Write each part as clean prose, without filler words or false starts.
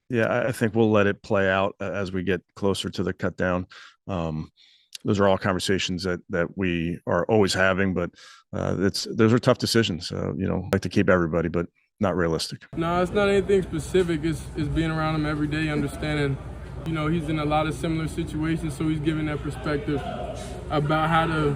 Yeah, I think we'll let it play out as we get closer to the cut down. Um, those are all conversations that we are always having, but it's those are tough decisions. Like to keep everybody, but not realistic. No, it's not anything specific. It's being around him every day, understanding, he's in a lot of similar situations, so he's giving that perspective about how to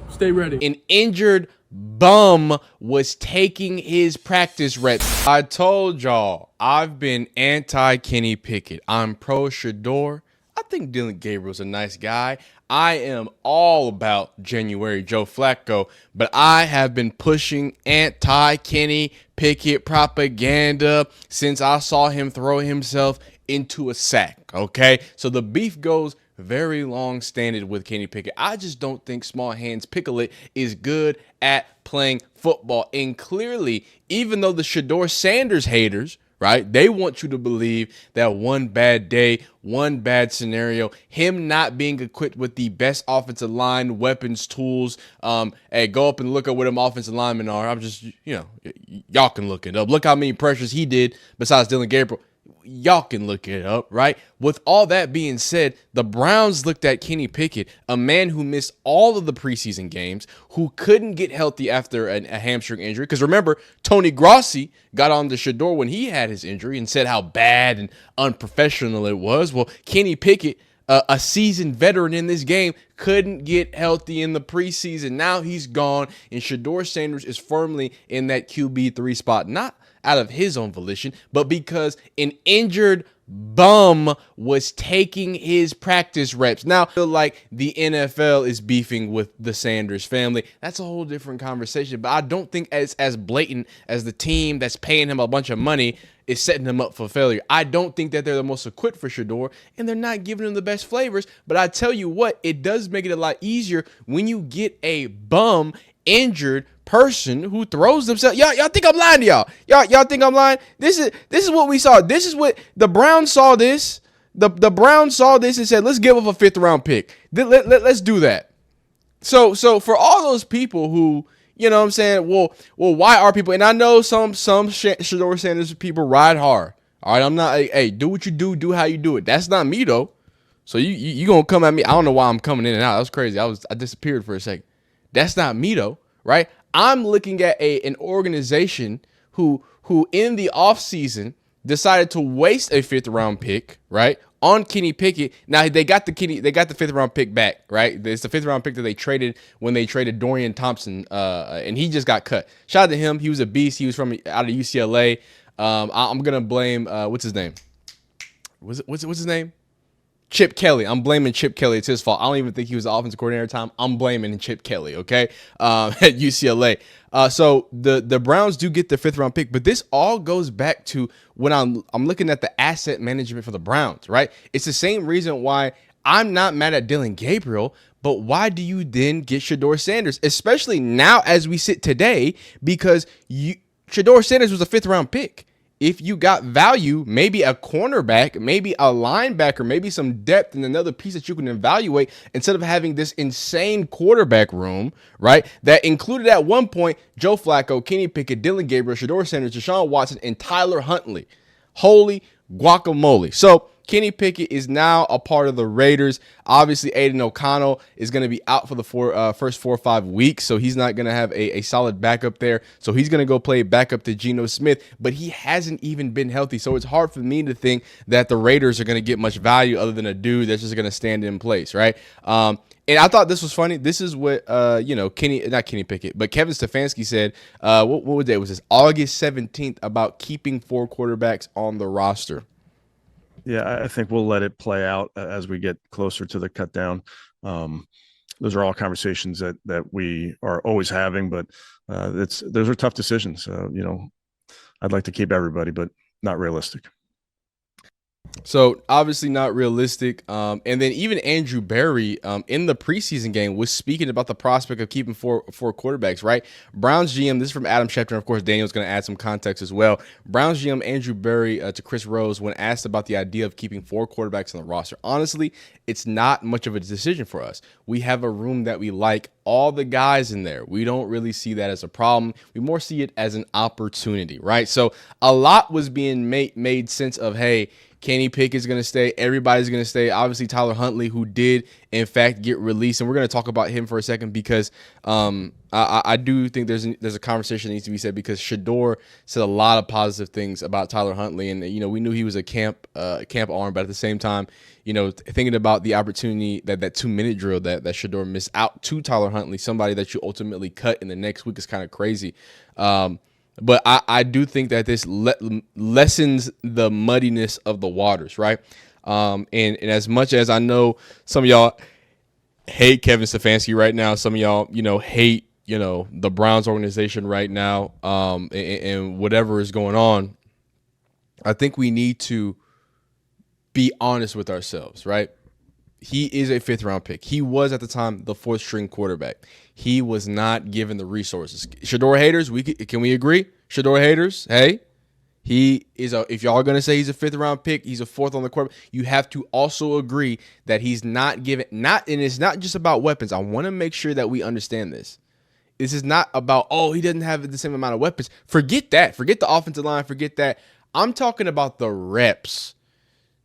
stay ready. An injured bum was taking his practice reps. I told y'all I've been anti Kenny Pickett. I'm pro Shedeur. I think Dylan Gabriel's a nice guy. I am all about January Joe Flacco, but I have been pushing anti Kenny Pickett propaganda since I saw him throw himself into a sack. Okay, so the beef goes very long standing with Kenny Pickett. I just don't think small hands Pickett is good at playing football. And clearly, even though the Shedeur Sanders haters, right, they want you to believe that one bad day, one bad scenario, him not being equipped with the best offensive line, weapons, tools, hey, go up and look at what them offensive linemen are. I'm just, y'all can look it up. Look how many pressures he did besides Dylan Gabriel. Y'all can look it up, right? With all that being said, the Browns looked at Kenny Pickett, a man who missed all of the preseason games, who couldn't get healthy after a hamstring injury. Because remember, Tony Grossi got on the Shedeur when he had his injury and said how bad and unprofessional it was. Well, Kenny Pickett, a seasoned veteran in this game, couldn't get healthy in the preseason. Now he's gone, and Shedeur Sanders is firmly in that QB3 spot. Not out of his own volition, but because an injured bum was taking his practice reps. Now, I feel like the NFL is beefing with the Sanders family. That's a whole different conversation, but I don't think it's as blatant as the team that's paying him a bunch of money is setting him up for failure. I don't think that they're the most equipped for Shedeur, and they're not giving him the best flavors, but I tell you what, it does make it a lot easier when you get a bum injured person who throws themselves. Y'all think I'm lying to y'all? Y'all think I'm lying? This is what we saw. This is what the Browns saw. This the Browns saw this and said, let's give up a 5th-round pick. Let's do that. So for all those people who, you know what I'm saying, well, why are people, and I know some Shedeur Sanders people ride hard. All right, I'm not, hey, do what you do how you do it. That's not me though. So you gonna come at me? I don't know why I'm coming in and out. That was crazy. I disappeared for a second. That's not me though, right? I'm looking at an organization who in the offseason decided to waste a 5th-round pick, right, on Kenny Pickett. Now they got the 5th-round pick back, right? It's the 5th-round pick that they traded when they traded Dorian Thompson, and he just got cut. Shout out to him. He was a beast. He was out of UCLA. I'm gonna blame what's his name? What's his name? Chip Kelly. I'm blaming Chip Kelly. It's his fault. I don't even think he was the offensive coordinator at the time. I'm blaming Chip Kelly, okay, at UCLA. So the Browns do get the 5th-round pick, but this all goes back to when I'm looking at the asset management for the Browns, right? It's the same reason why I'm not mad at Dylan Gabriel, but why do you then get Shedeur Sanders, especially now as we sit today, because Shedeur Sanders was a 5th-round pick. If you got value, maybe a cornerback, maybe a linebacker, maybe some depth and another piece that you can evaluate instead of having this insane quarterback room, right? That included at one point Joe Flacco, Kenny Pickett, Dylan Gabriel, Shedeur Sanders, Deshaun Watson, and Tyler Huntley. Holy guacamole. So Kenny Pickett is now a part of the Raiders. Obviously, Aiden O'Connell is going to be out for the first 4 or 5 weeks, so he's not going to have a solid backup there. So he's going to go play backup to Geno Smith, but he hasn't even been healthy. So it's hard for me to think that the Raiders are going to get much value other than a dude that's just going to stand in place, right? And I thought this was funny. This is what, not Kenny Pickett, but Kevin Stefanski said, what day was this? August 17th about keeping 4 quarterbacks on the roster. Yeah, I think we'll let it play out as we get closer to the cut down. Those are all conversations that we are always having, but those are tough decisions. I'd like to keep everybody, but not realistic. So obviously not realistic. And then even Andrew Berry in the preseason game was speaking about the prospect of keeping four quarterbacks, right? Browns GM, this is from Adam Schefter, and of course Daniel's going to add some context as well. Browns GM Andrew Berry to Chris Rose when asked about the idea of keeping 4 quarterbacks on the roster. Honestly, it's not much of a decision for us. We have a room that we like all the guys in there, we don't really see that as a problem. We more see it as an opportunity, right? So a lot was being made sense of, hey, Kenny Pickett's going to stay. Everybody's going to stay. Obviously, Tyler Huntley, who did, in fact, get released. And we're going to talk about him for a second because I do think there's a conversation that needs to be said because Shedeur said a lot of positive things about Tyler Huntley. And, you know, we knew he was a camp arm, but at the same time, you know, thinking about the opportunity that 2-minute drill that Shedeur missed out to Tyler Huntley, somebody that you ultimately cut in the next week, is kind of crazy. But I do think that this lessens the muddiness of the waters, right? And as much as I know some of y'all hate Kevin Stefanski right now, some of y'all, you know, hate, you know, the Browns organization right now, and whatever is going on, I think we need to be honest with ourselves, right? He is a 5th-round pick. He was, at the time, the 4th-string quarterback. He was not given the resources. Shedeur haters, can we agree? Shedeur haters, hey, he is if y'all are going to say he's a 5th-round pick, he's a 4th on the quarterback, you have to also agree that he's not given, and it's not just about weapons. I want to make sure that we understand this. This is not about, oh, he doesn't have the same amount of weapons. Forget that. Forget the offensive line. Forget that. I'm talking about the reps.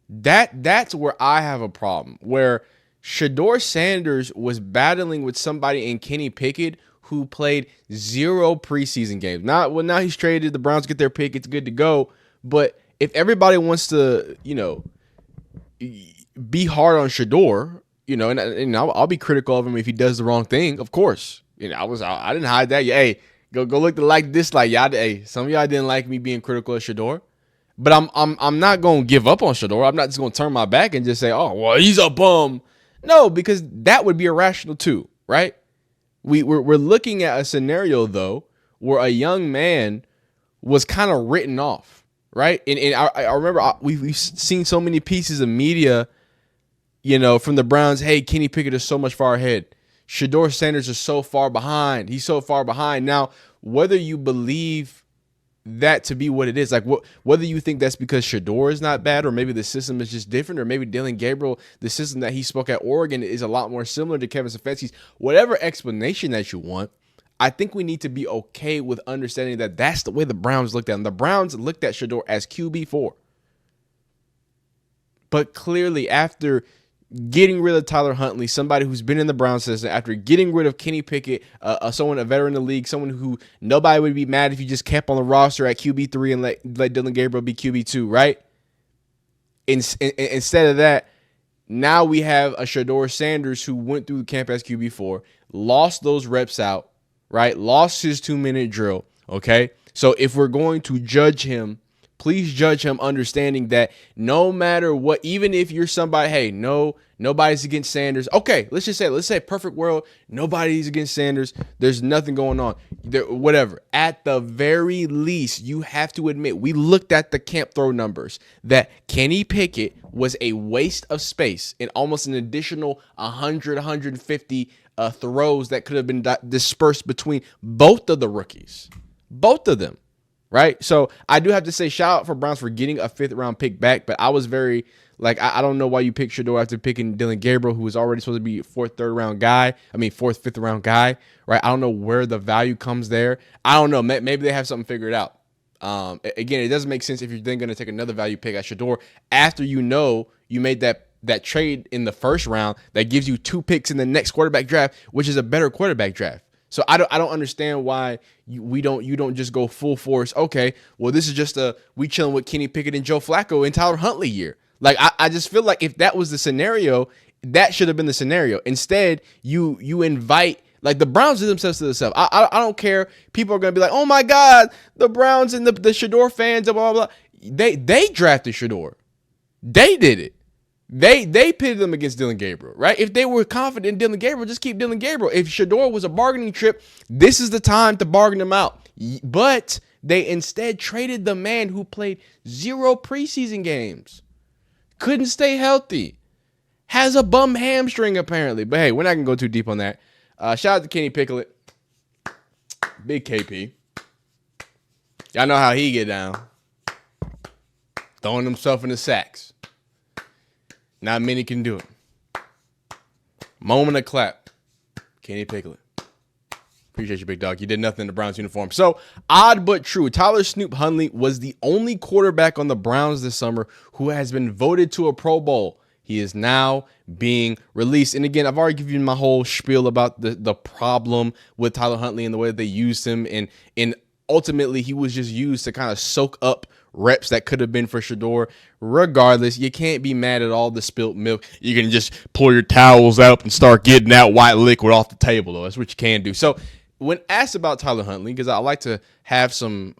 That's where I have a problem, where Shedeur Sanders was battling with somebody in Kenny Pickett who played 0 preseason games. Now he's traded. The Browns get their pick. It's good to go. But if everybody wants to, you know, be hard on Shedeur, you know, and I'll be critical of him if he does the wrong thing, of course. You know, I didn't hide that. Yeah, hey, go look the like dislike. Y'all, hey, some of y'all didn't like me being critical of Shedeur. But I'm not going to give up on Shedeur. I'm not just going to turn my back and just say, oh, well, he's a bum. No, because that would be irrational too, right? We're looking at a scenario, though, where a young man was kind of written off, right? And I remember we've seen so many pieces of media, you know, from the Browns. Hey, Kenny Pickett is so much far ahead. Shedeur Sanders is so far behind. He's so far behind. Now, whether you believe that to be what it is, like whether you think that's because Shedeur is not bad, or maybe the system is just different, or maybe Dillon Gabriel, the system that he spoke at Oregon, is a lot more similar to Kevin Stefanski's. Whatever explanation that you want, I think we need to be okay with understanding that that's the way the Browns looked at him. The Browns looked at Shedeur as QB4. But clearly, after getting rid of Tyler Huntley, somebody who's been in the Browns system, after getting rid of Kenny Pickett, a veteran in the league, someone who nobody would be mad if you just kept on the roster at QB3 and let Dillon Gabriel be QB2, right? Instead of that, now we have a Shedeur Sanders who went through the camp as QB4, lost those reps out, right? Lost his 2-minute drill, okay? So if we're going to judge him, please judge him understanding that no matter what, even if you're somebody, hey, nobody's against Sanders. Okay, let's say perfect world, nobody's against Sanders. There's nothing going on. Whatever. At the very least, you have to admit, we looked at the camp throw numbers, that Kenny Pickett was a waste of space in almost an additional 100, 150 throws that could have been dispersed between both of the rookies. Both of them. Right. So I do have to say, shout out for Browns for getting a 5th-round pick back. But I was very, like, I don't know why you picked Shedeur after picking Dillon Gabriel, who was already supposed to be 4th, 5th-round guy. Right. I don't know where the value comes there. I don't know. Maybe they have something figured out. Again, it doesn't make sense if you're then going to take another value pick at Shedeur after you know you made that trade in the 1st round that gives you 2 picks in the next quarterback draft, which is a better quarterback draft. So I don't understand why you don't just go full force. Okay, well, this is just we chilling with Kenny Pickett and Joe Flacco and Tyler Huntley year. Like I just feel like if that was the scenario, that should have been the scenario. Instead, you invite, like, the Browns did themselves to themselves. I don't care. People are gonna be like, oh my God, the Browns and the Shedeur fans, blah blah blah. They drafted Shedeur. They did it. They pitted them against Dillon Gabriel, right? If they were confident in Dillon Gabriel, just keep Dillon Gabriel. If Shedeur was a bargaining chip, this is the time to bargain him out. But they instead traded the man who played 0 preseason games, couldn't stay healthy, has a bum hamstring apparently. But hey, we're not gonna go too deep on that. Shout out to Kenny Pickett, big KP. Y'all know how he get down, throwing himself in the sacks. Not many can do it. Moment of clap. Kenny Pickett. Appreciate you, big dog. You did nothing in the Browns uniform. So, odd but true, Tyler Snoop Huntley was the only quarterback on the Browns this summer who has been voted to a Pro Bowl. He is now being released. And again, I've already given you my whole spiel about the problem with Tyler Huntley and the way that they used him. And ultimately, he was just used to kind of soak up reps that could have been for Shedeur. Regardless, you can't be mad at all the spilt milk. You can just pull your towels up and start getting that white liquid off the table, though. That's what you can do. So when asked about Tyler Huntley, because I like to have some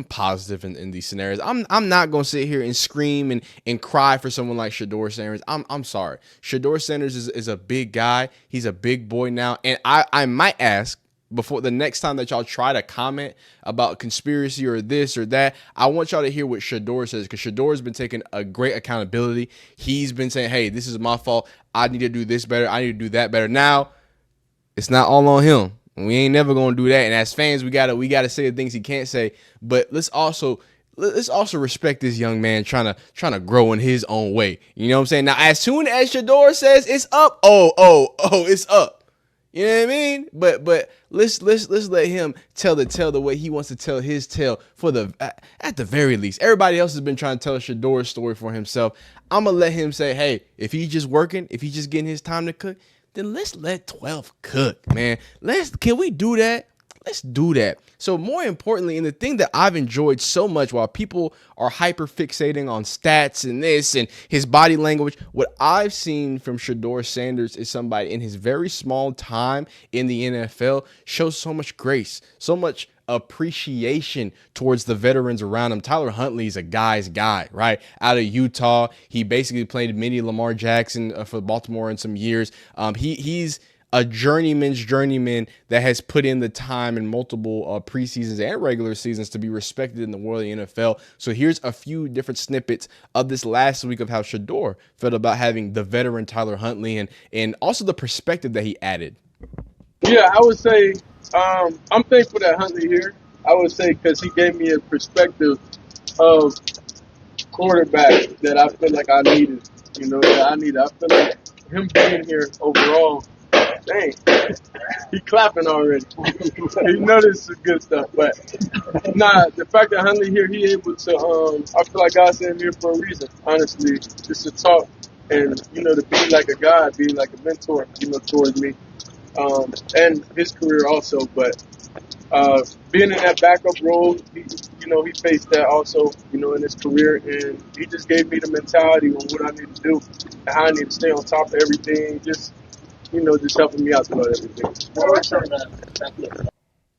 positive in these scenarios, I'm not gonna sit here and scream and cry for someone like Shedeur Sanders. I'm sorry. Shedeur Sanders is a big guy. He's a big boy now, and I might ask, before the next time that y'all try to comment about conspiracy or this or that, I want y'all to hear what Shedeur says, because Shedeur has been taking a great accountability. He's been saying, hey, this is my fault. I need to do this better. I need to do that better. Now, it's not all on him. We ain't never gonna do that. And as fans, we gotta say the things he can't say. But let's also respect this young man trying to grow in his own way. You know what I'm saying? Now, as soon as Shedeur says it's up, it's up. You know what I mean? But let's let him tell the way he wants to tell his tale at the very least. Everybody else has been trying to tell Shedeur's story for himself. I'm gonna let him say, hey, if he's just working, if he's just getting his time to cook, then let's let 12 cook, man. Can we do that? Let's do that. So more importantly, and the thing that I've enjoyed so much, while people are hyper fixating on stats and this and his body language, what I've seen from Shedeur Sanders is somebody in his very small time in the NFL shows so much grace, so much appreciation towards the veterans around him. Tyler Huntley is a guy's guy, right? Out of Utah. He basically played mini Lamar Jackson for Baltimore in some years. He's a journeyman's journeyman that has put in the time in multiple preseasons and regular seasons to be respected in the world of the NFL. So here's a few different snippets of this last week of how Shedeur felt about having the veteran Tyler Huntley and also the perspective that he added. Yeah, I would say I'm thankful that Huntley here. I would say because he gave me a perspective of quarterback that I feel like I needed. You know, that I needed. I feel like him being here overall. Dang, he clapping already. You know this is good stuff, but the fact that Huntley here, he able to. I feel like God sent him here for a reason. Honestly, just to talk and to be like a guy, be like a mentor, towards me. And his career also, but being in that backup role, he faced that also, in his career, and he just gave me the mentality on what I need to do and how I need to stay on top of everything, just helping me out throughout everything.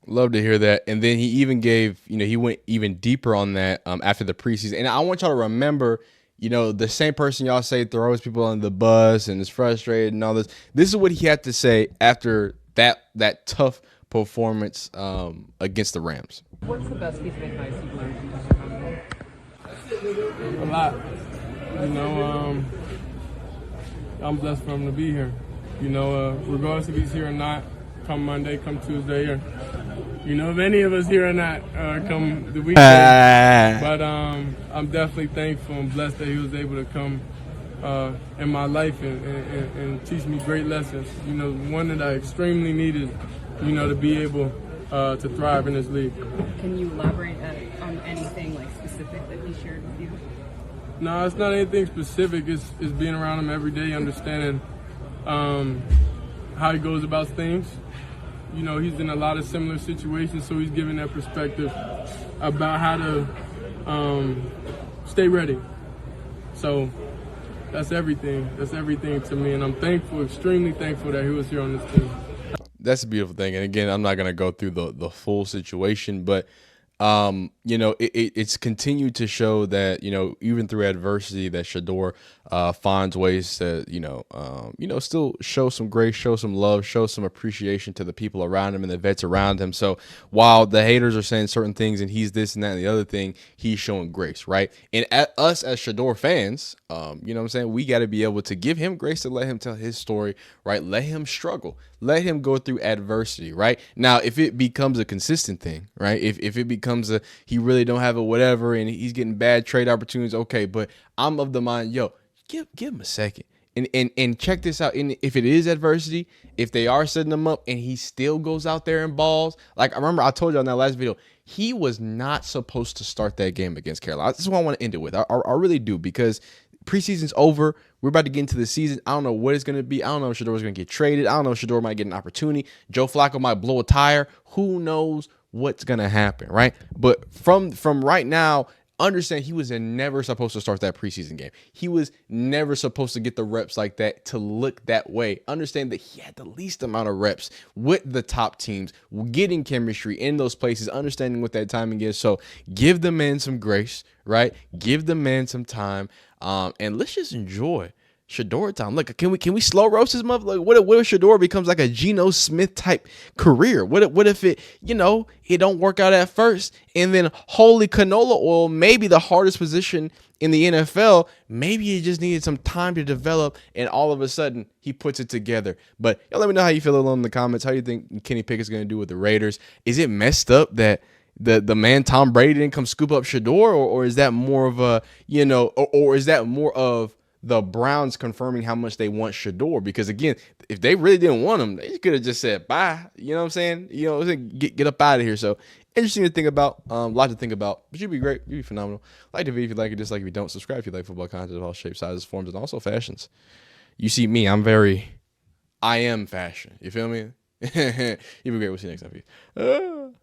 Love to hear that. And then he even gave, he went even deeper on that after the preseason. And I want y'all to remember, the same person y'all say throws people on the bus and is frustrated and all this. This is what he had to say after that tough performance against the Rams. What's the best piece of advice you've learned from Tyler Huntley? A lot. I'm blessed for him to be here. Regardless if he's here or not, come Monday, come Tuesday, or if any of us here or not, come the weekend. But I'm definitely thankful and blessed that he was able to come in my life and teach me great lessons. One that I extremely needed, to be able to thrive in this league. Can you elaborate on anything specific that he shared with you? No, it's not anything specific. It's being around him every day, understanding how he goes about things. He's in a lot of similar situations, so he's giving that perspective about how to stay ready. So that's everything. That's everything to me, and I'm thankful, extremely thankful that he was here on this team. That's a beautiful thing. And again, I'm not going to go through the full situation, but it's continued to show that, even through adversity, that Shedeur finds ways to, still show some grace, show some love, show some appreciation to the people around him and the vets around him. So while the haters are saying certain things and he's this and that and the other thing, he's showing grace, right? And us as Shedeur fans, we got to be able to give him grace to let him tell his story, right? Let him struggle. Let him go through adversity, right? Now, if it becomes a consistent thing, right? If it becomes he really don't have a whatever and he's getting bad trade opportunities, okay, but I'm of the mind, give him a second. And check this out. And if it is adversity, if they are setting him up and he still goes out there and balls, like I remember I told you on that last video, he was not supposed to start that game against Carolina. This is what I want to end it with. I really do, because preseason's over. We're about to get into the season. I don't know what it's going to be. I don't know if Shedeur's going to get traded. I don't know if Shedeur might get an opportunity. Joe Flacco might blow a tire. Who knows what's going to happen, right? But from right now, understand he was never supposed to start that preseason game. He was never supposed to get the reps like that, to look that way. Understand that he had the least amount of reps with the top teams, getting chemistry in those places, understanding what that timing is. So give the man some grace, right? Give the man some time, and let's just enjoy Shedeur time. Look, can we slow roast his mother? Like, what if Shedeur becomes like a Geno Smith type career? What if it, it don't work out at first, and then holy canola oil, maybe the hardest position in the NFL, maybe he just needed some time to develop, and all of a sudden he puts it together. But y'all let me know how you feel along in the comments. How you think Kenny Pickett's going to do with the Raiders? Is it messed up that the man Tom Brady didn't come scoop up Shedeur, or is that more of a, or is that more of the Browns confirming how much they want Shedeur? Because again, if they really didn't want him, they could have just said bye. You know what I'm saying? Get up out of here. So interesting to think about. A lot to think about. But you'd be great. You'd be phenomenal. Like the video if you like it, dislike if you don't. Subscribe if you like football content of all shapes, sizes, forms, and also fashions. You see me, I am fashion. You feel me? You'd be great. We'll see you next time. Peace.